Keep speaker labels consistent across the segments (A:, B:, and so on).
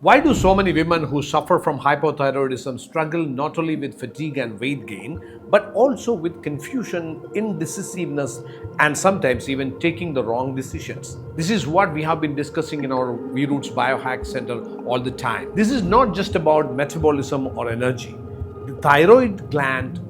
A: Why do so many women who suffer from hypothyroidism struggle not only with fatigue and weight gain, but also with confusion, indecisiveness, and sometimes even taking the wrong decisions? This is what we have been discussing in our V-Roots Biohack Center all the time. This is not just about metabolism or energy. The thyroid gland,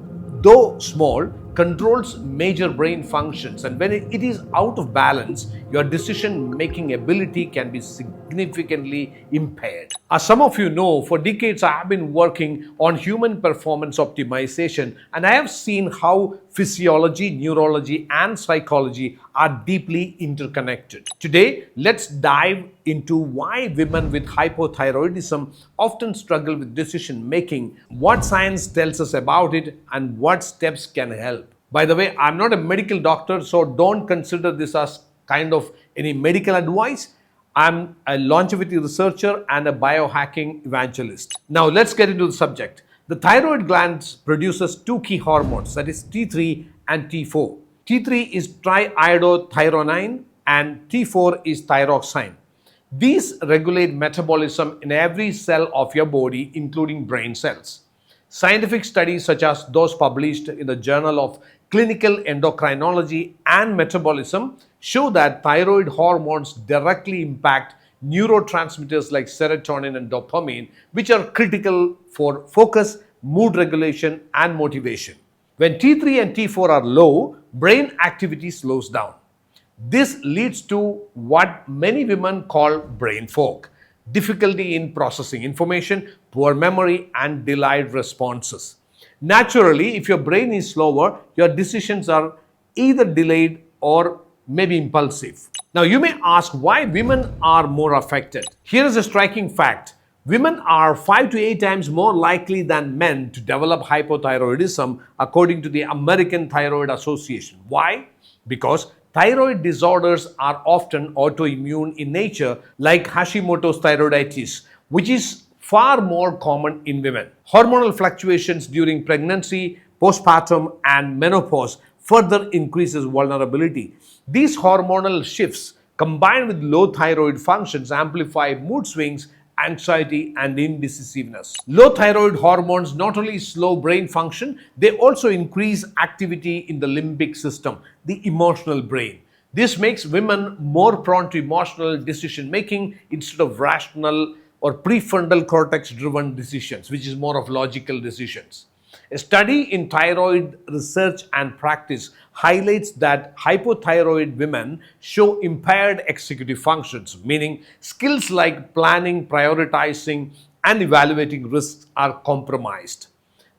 A: though small, controls major brain functions, and when it is out of balance, your decision making ability can be significantly impaired. As some of you know, for decades I have been working on human performance optimization, and I have seen how physiology, neurology, and psychology are deeply interconnected. Today, let's dive into why women with hypothyroidism often struggle with decision making, what science tells us about it, and what steps can help. By the way, I'm not a medical doctor, so don't consider this as kind of any medical advice. I'm a longevity researcher and a biohacking evangelist. Now, let's get into the subject. The thyroid gland produces two key hormones, that is T3 and T4. T3 is triiodothyronine and T4 is thyroxine. These regulate metabolism in every cell of your body, including brain cells. Scientific studies such as those published in the Journal of Clinical Endocrinology and Metabolism show that thyroid hormones directly impact neurotransmitters like serotonin and dopamine, which are critical for focus, mood regulation, and motivation. When T3 and T4 are low, brain activity slows down. This leads to what many women call brain fog, difficulty in processing information, poor memory, and delayed responses. Naturally, if your brain is slower, your decisions are either delayed or maybe impulsive. Now, you may ask why women are more affected. Here is a striking fact. Women are 5 to 8 times more likely than men to develop hypothyroidism, according to the American Thyroid Association. Why? Because thyroid disorders are often autoimmune in nature, like Hashimoto's thyroiditis, which is far more common in women. Hormonal fluctuations during pregnancy, postpartum, and menopause further increases vulnerability. These hormonal shifts, combined with low thyroid functions, amplify mood swings, anxiety, and indecisiveness. Low thyroid hormones not only slow brain function, they also increase activity in the limbic system, the emotional brain. This makes women more prone to emotional decision making instead of rational or prefrontal cortex driven decisions, which is more of logical decisions. A study in thyroid research and practice highlights that hypothyroid women show impaired executive functions, meaning skills like planning, prioritizing, and evaluating risks are compromised.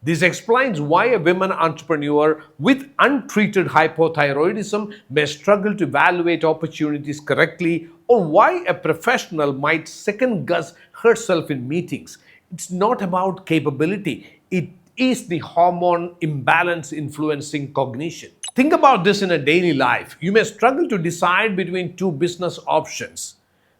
A: This explains why a woman entrepreneur with untreated hypothyroidism may struggle to evaluate opportunities correctly, or why a professional might second guess herself in meetings. It's not about capability, it is the hormone imbalance influencing cognition. Think about this in a daily life. You may struggle to decide between two business options,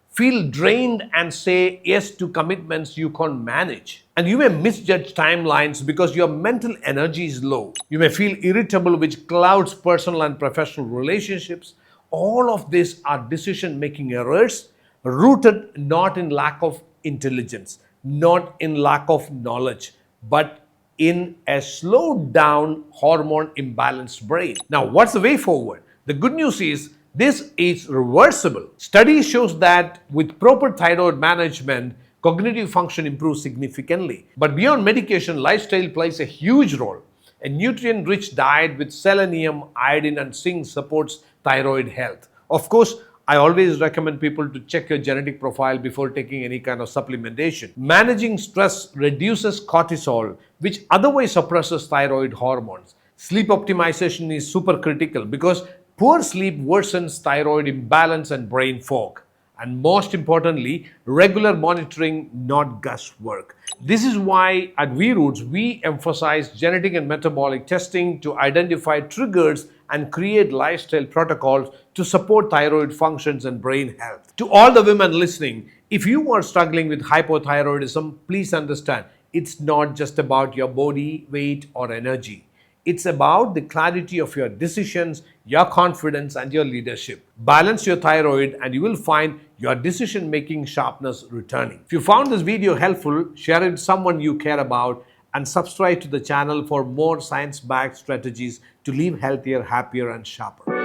A: feel drained and say yes to commitments you can't manage. And you may misjudge timelines because your mental energy is low. You may feel irritable, which clouds personal and professional relationships. All of these are decision making errors rooted not in lack of intelligence, not in lack of knowledge, but in a slowed down hormone imbalanced brain. Now, what's the way forward? The good news is this is reversible. Study shows that with proper thyroid management, cognitive function improves significantly. But beyond medication, lifestyle plays a huge role. A nutrient-rich diet with selenium, iodine, and zinc supports thyroid health. Of course, I always recommend people to check your genetic profile before taking any kind of supplementation. Managing stress reduces cortisol, which otherwise suppresses thyroid hormones. Sleep optimization is super critical because poor sleep worsens thyroid imbalance and brain fog. And most importantly, regular monitoring, not guesswork. This is why at V-Roots, we emphasize genetic and metabolic testing to identify triggers and create lifestyle protocols to support thyroid functions and brain health. To all the women listening, if you are struggling with hypothyroidism, please understand it's not just about your body, weight, or energy. It's about the clarity of your decisions, your confidence, and your leadership. Balance your thyroid, and you will find your decision making sharpness returning. If you found this video helpful, share it with someone you care about and subscribe to the channel for more science backed strategies to live healthier, happier, and sharper.